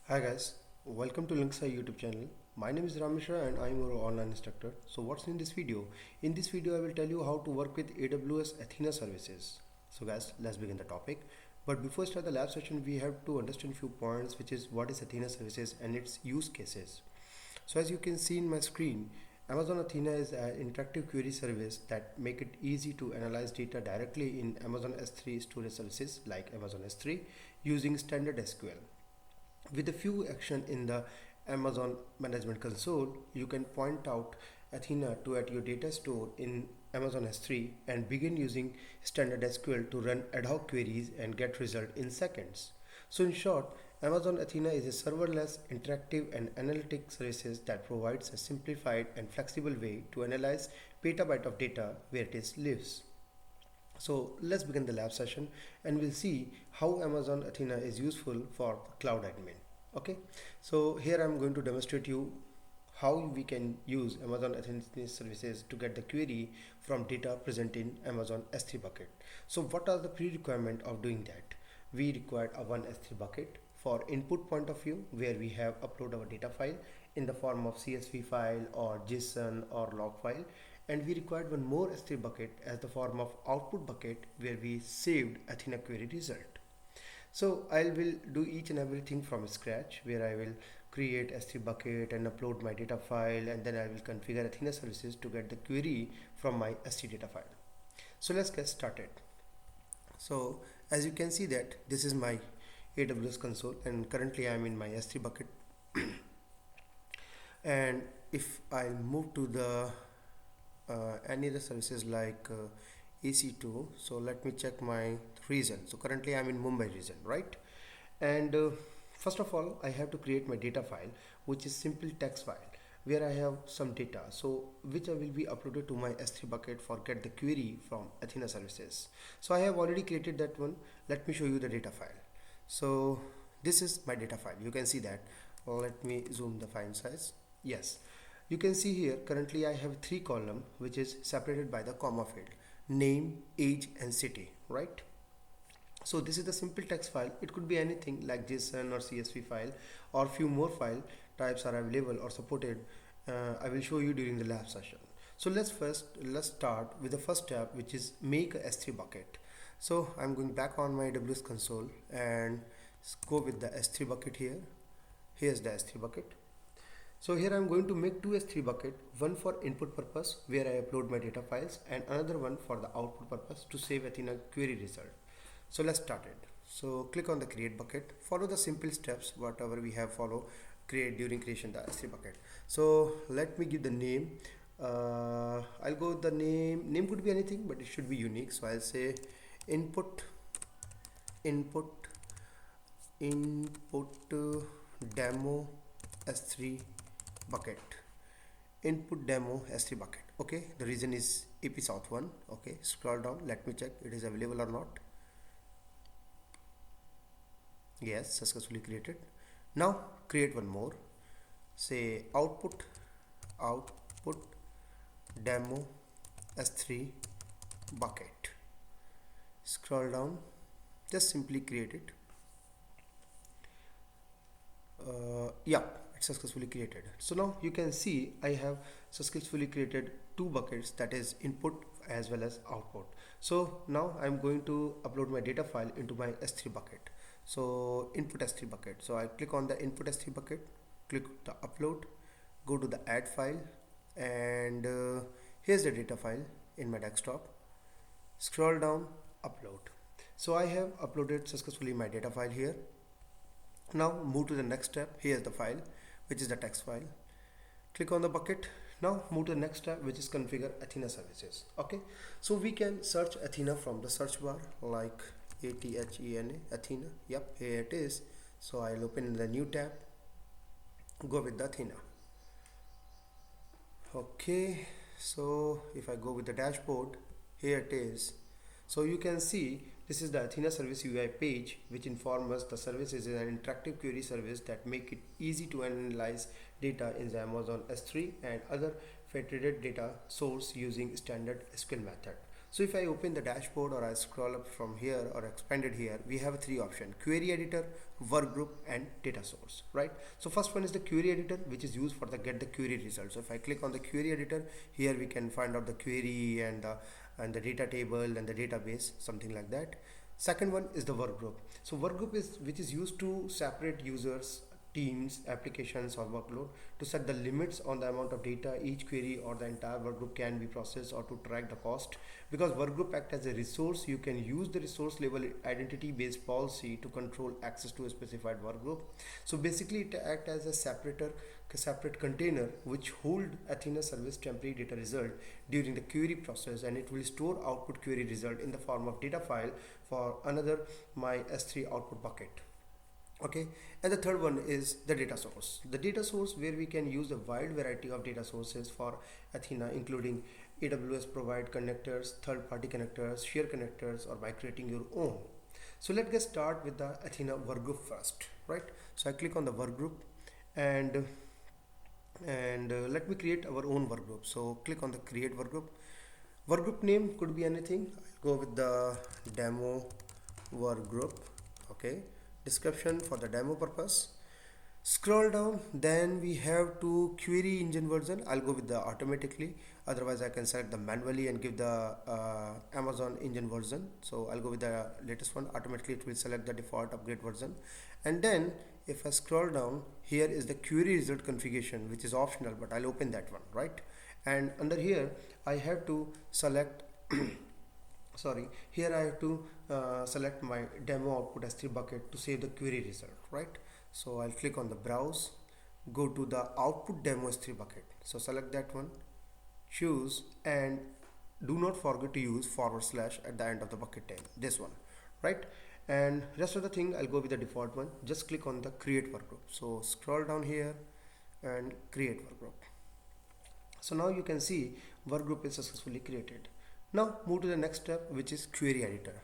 Hi guys, welcome to Linksai YouTube channel. My name is Ram Mishra and I am your online instructor. So what's in this video? In this video I will tell you how to work with AWS Athena Services. So guys, let's begin the topic. But before we start the lab session, we have to understand few points, which is what is Athena Services and its use cases. So as you can see in my screen, Amazon Athena is an interactive query service that make it easy to analyze data directly in Amazon S3 storage services like Amazon S3 using standard SQL. With a few action in the Amazon Management Console, you can point out Athena to at your data store in Amazon S3 and begin using standard SQL to run ad hoc queries and get result in seconds. So in short, Amazon Athena is a serverless, interactive and analytic services that provides a simplified and flexible way to analyze petabyte of data where it is lives. So let's begin the lab session and we'll see how Amazon Athena is useful for cloud admin. Okay, so here I'm going to demonstrate you how we can use Amazon Athena services to get the query from data present in Amazon S3 bucket. So what are the pre-requirement of doing that? We require a one S3 bucket for input point of view, where we have upload our data file in the form of CSV file or JSON or log file, and we required one more S3 bucket as the form of output bucket where we saved Athena query result. So I will do each and everything from scratch, where I will create S3 bucket and upload my data file, and then I will configure Athena services to get the query from my S3 data file. So let's get started. So as you can see that this is my AWS console and currently I am in my S3 bucket. And if I move to the any other services like EC2, so let me check my region. So currently I'm in Mumbai region, right? And first of all, I have to create my data file, which is simple text file where I have some data, so which I will be uploaded to my S3 bucket for get the query from Athena services. So I have already created that one. Let me show you the data file. So this is my data file. You can see that. Let me zoom the file size. Yes, you can see here currently I have three column which is separated by the comma field: name, age and city, right? So this is the simple text file. It could be anything like JSON or CSV file, or few more file types are available or supported. I will show you during the lab session. So let's start with the first step, which is make a S3 bucket. So I'm going back on my AWS console and go with the S3 bucket here. Here's the S3 bucket. So here I'm going to make two S3 bucket, one for input purpose where I upload my data files, and another one for the output purpose to save Athena query result. So let's start it. So click on the create bucket, follow the simple steps whatever we have create during creation the S3 bucket. So let me give the name. I'll go with the name could be anything, but it should be unique. So I'll say input demo S3 bucket, input demo S3 bucket. Okay, the reason is AP South 1. Okay, scroll down, let me check it is available or not. Yes, successfully created. Now create one more, say output demo S3 bucket. Scroll down, just simply create it. Yeah, it's successfully created. So now you can see I have successfully created two buckets, that is input as well as output. So now I'm going to upload my data file into my S3 bucket. So input S3 bucket. So I click on the input S3 bucket, click the upload, go to the add file, and here's the data file in my desktop. Scroll down, upload. So I have uploaded successfully my data file here. Now move to the next step. Here's the file, which is the text file. Click on the bucket. Now move to the next step, which is configure Athena services. Okay, so we can search Athena from the search bar like Athena, Athena. Yep, here it is. So I'll open the new tab, go with the Athena. Okay, so if I go with the dashboard, here it is. So you can see this is the Athena service UI page, which informs us the service is an interactive query service that make it easy to analyze data in the Amazon S3 and other federated data source using standard SQL method. So if I open the dashboard or I scroll up from here or expand it here, we have three options: query editor, workgroup, and data source, right? So first one is the query editor, which is used for the get the query result. So if I click on the query editor, here we can find out the query and the data table and the database, something like that. Second one is the workgroup. So workgroup is which is used to separate users, teams, applications, or workload to set the limits on the amount of data each query or the entire workgroup can be processed, or to track the cost. Because workgroup act as a resource, you can use the resource level identity based policy to control access to a specified workgroup. So basically it act as a separate container which hold Athena service temporary data result during the query process, and it will store output query result in the form of data file for another my S3 output bucket. Okay, and the third one is the data source. The data source, where we can use a wide variety of data sources for Athena, including AWS provide connectors, third-party connectors, share connectors, or by creating your own. So let's get started with the Athena workgroup first, right? So I click on the workgroup, and let me create our own workgroup. So click on the create workgroup. Workgroup name could be anything. I'll go with the demo workgroup. Okay, description for the demo purpose. Scroll down, then we have to query engine version. I'll go with the automatically, otherwise I can select the manually and give the Amazon engine version. So I'll go with the latest one. Automatically it will select the default upgrade version. And then if I scroll down, here is the query result configuration, which is optional, but I'll open that one, right? And under here I have to select sorry, here I have to select my demo output S3 bucket to save the query result, right? So I'll click on the browse, go to the output demo S3 bucket. So select that one, choose, and do not forget to use / at the end of the bucket name, this one, right? And rest of the thing I'll go with the default one. Just click on the create workgroup. So scroll down here and create workgroup. So now you can see workgroup is successfully created. Now move to the next step, which is query editor.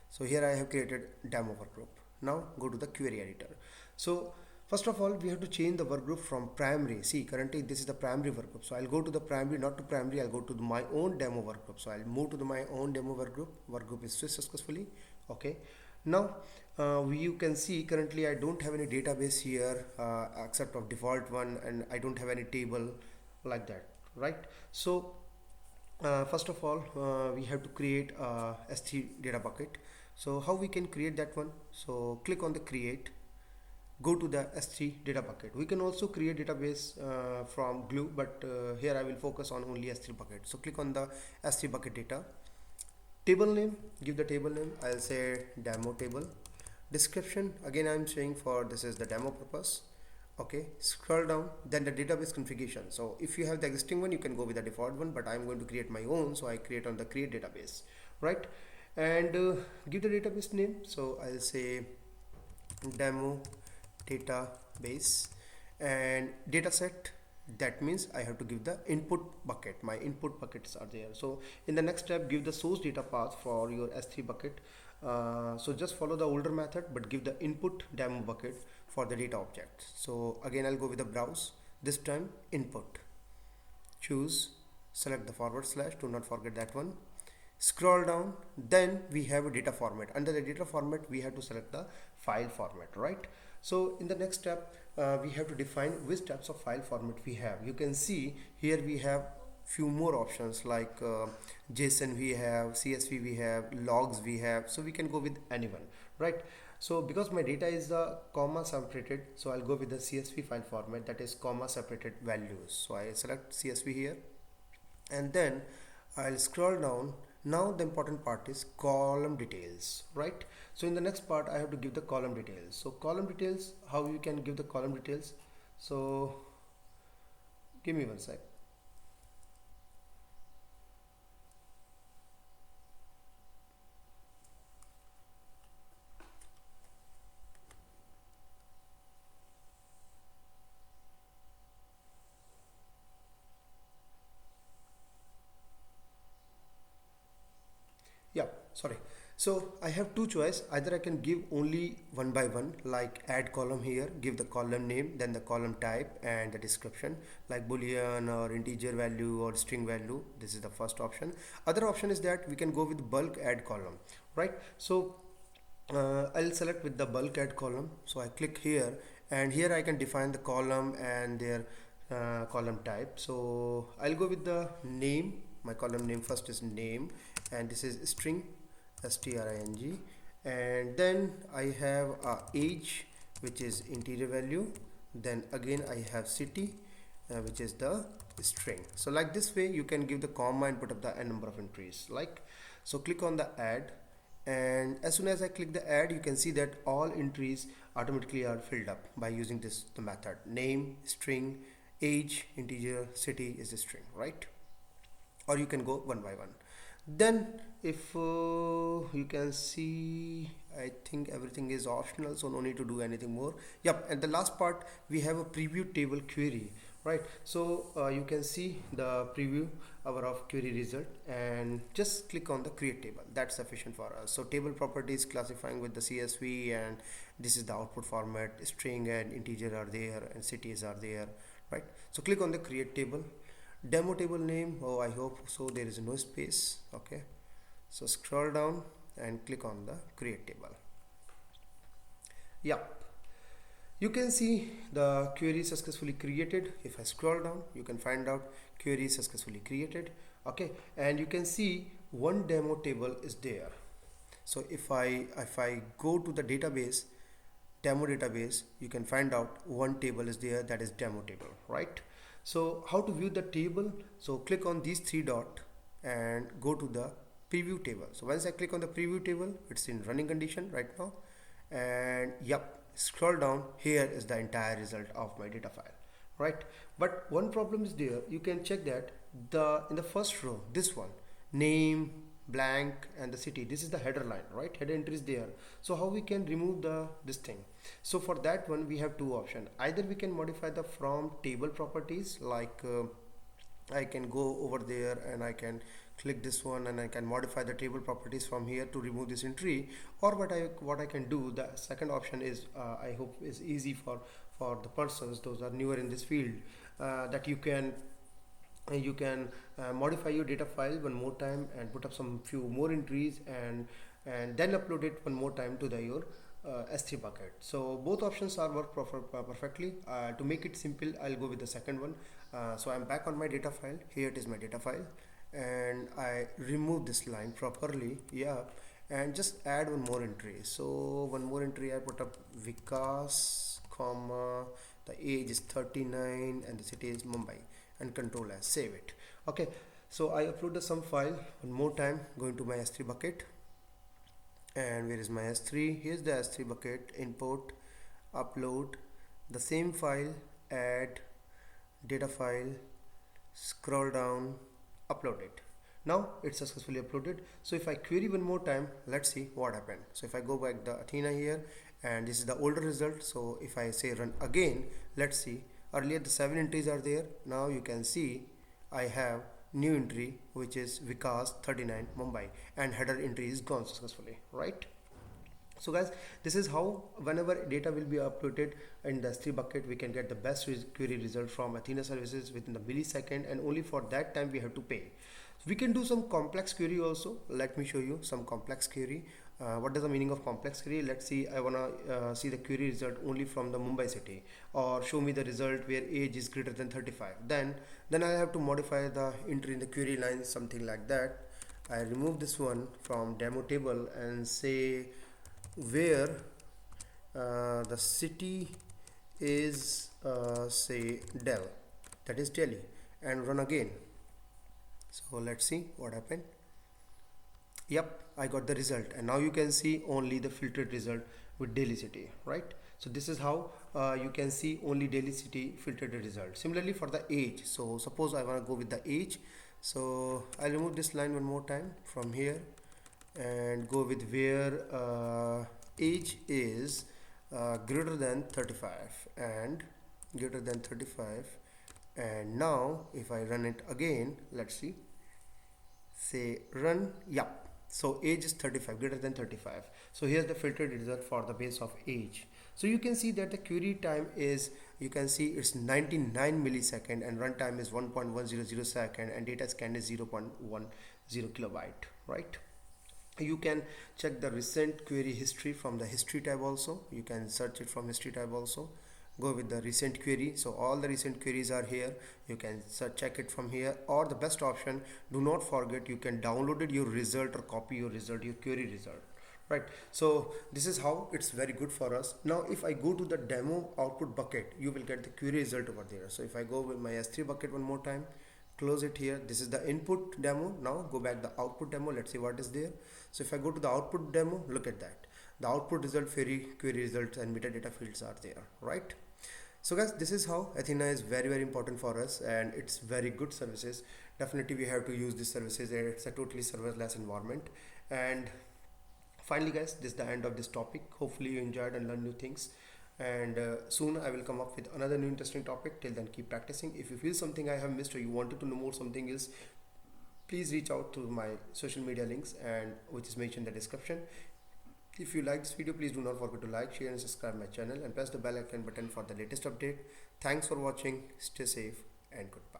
So here I have created demo workgroup. Now go to the query editor. So first of all, we have to change the workgroup from primary. See, currently this is the primary workgroup. So I'll go to the primary, not to primary. I'll go to my own demo workgroup. So I'll move to my own demo workgroup. Workgroup is switched successfully. Okay. Now you can see currently I don't have any database here except of default one, and I don't have any table like that, right? So first of all, we have to create a S3 data bucket. So how we can create that one? So click on the create, go to the S3 data bucket. We can also create database from Glue, but here I will focus on only S3 bucket. So click on the S3 bucket data. Table name, give the table name. I'll say demo table. Description, again I'm saying for this is the demo purpose. Okay, scroll down, then the database configuration. So if you have the existing one, you can go with the default one, but I'm going to create my own, so I create on the create database, right? And give the database name. So I'll say demo database, and dataset, that means I have to give the input bucket. My input buckets are there. So in the next step, give the source data path for your S3 bucket. So just follow the older method, but give the input demo bucket for the data object. So again I'll go with the browse, this time input, choose, select the / do not forget that one. Scroll down, then we have a data format. Under the data format we have to select the file format, right? So in the next step we have to define which types of file format we have. You can see here we have few more options like JSON we have, CSV we have, logs we have, so we can go with anyone, right? So because my data is comma separated, so I'll go with the CSV file format, that is comma separated values. So I select CSV here, and then I'll scroll down. Now the important part is column details, right? So in the next part I have to give the column details. So column details, how you can give the column details? So give me one sec. Yeah, sorry. So I have two choice. Either I can give only one by one, like add column here, give the column name, then the column type and the description, like boolean or integer value or string value. This is the first option. Other option is that we can go with bulk add column, right? So I'll select with the bulk add column. So I click here, and here I can define the column and their column type. So I'll go with the name. My column name first is name, and this is string, string, and then I have age, which is integer value. Then again I have city, which is the string. So like this way you can give the comma and put up the n number of entries, like so. Click on the add, and as soon as I click the add, you can see that all entries automatically are filled up by using the method name, string, age, integer, city is the string, right? Or you can go one by one. Then if you can see, I think everything is optional, so no need to do anything more. Yep. And the last part, we have a preview table query, right? So you can see the preview of query result, and just click on the create table. That's sufficient for us. So table properties classifying with the CSV, and this is the output format. String and integer are there, and cities are there, right? So click on the create table. Demo table name, oh, I hope so there is no space. Okay, so scroll down and click on the create table. Yeah, you can see the query successfully created. If I scroll down, you can find out query successfully created. Okay, and you can see one demo table is there. So if I go to the database, demo database, you can find out one table is there, that is demo table, right? So how to view the table? So click on these three dots and go to the preview table. So once I click on the preview table, it's in running condition right now, and yep, scroll down, here is the entire result of my data file, right? But one problem is there. You can check that in the first row, this one, name, blank, and the city, this is the header line, right? Header entry is there. So how we can remove this thing? So for that one, we have two options. Either we can modify the from table properties, like I can go over there and I can click this one and I can modify the table properties from here to remove this entry. Or what I can do, the second option is I hope is easy for the persons those are newer in this field, that you can modify your data file one more time and put up some few more entries, and then upload it one more time to your S3 bucket. So both options are work perfectly. To make it simple, I'll go with the second one. So I'm back on my data file. Here it is, my data file, and I remove this line properly, yeah, and just add one more entry. So one more entry, I put up Vikas, comma, the age is 39 and the city is Mumbai, and control S, save it. Okay, so I uploaded some file one more time, going to my S3 bucket. And where is my S3? Here's the S3 bucket, import, upload the same file, add data file, scroll down, upload it. Now it's successfully uploaded. So if I query one more time, let's see what happened. So if I go back the Athena here, and this is the older result. So if I say run again, let's see. Earlier the 7 entries are there. Now you can see I have new entry, which is Vikas 39 Mumbai, and header entry is gone successfully, right? So guys, this is how whenever data will be uploaded in the S3 bucket, we can get the best query result from Athena Services within the millisecond, and only for that time we have to pay. We can do some complex query also. Let me show you some complex query. What is the meaning of complex query? Let's see, I wanna see the query result only from the Mumbai city, or show me the result where age is greater than 35. Then I have to modify the entry in the query line, something like that. I remove this one from demo table and say where the city is say Delhi, that is Delhi, and run again. So let's see what happened. Yep, I got the result, and now you can see only the filtered result with Delhi city, right? So this is how you can see only Delhi city filtered result. Similarly for the age, so suppose I want to go with the age, so I'll remove this line one more time from here and go with where age is greater than 35 and greater than 35. And now if I run it again, let's see, say run, yep, So age is 35, greater than 35. So here's the filtered result for the base of age. So you can see that the query time is, you can see it's 99 millisecond and runtime is 1.100 second and data scan is 0.10 kilobyte, right? You can check the recent query history from the history tab also. You can search it from history tab also. Go with the recent query. So all the recent queries are here. You can check it from here, or the best option, do not forget, you can download it, your result, or copy your result, your query result, right? So this is how it's very good for us. Now if I go to the demo output bucket, you will get the query result over there. So if I go with my S3 bucket one more time, close it here, this is the input demo. Now go back the output demo, let's see what is there. So if I go to the output demo, look at that, the output result, query results and metadata fields are there, right? So guys, this is how Athena is very important for us, and it's very good services. Definitely we have to use these services. It's a totally serverless environment. And finally guys, this is the end of this topic. Hopefully you enjoyed and learned new things, and soon I will come up with another new interesting topic. Till then, keep practicing. If you feel something I have missed or you wanted to know more something else, please reach out to my social media links, and which is mentioned in the description. If you like this video, please do not forget to like, share and subscribe my channel, and press the bell icon button for the latest update. Thanks for watching. Stay safe and goodbye.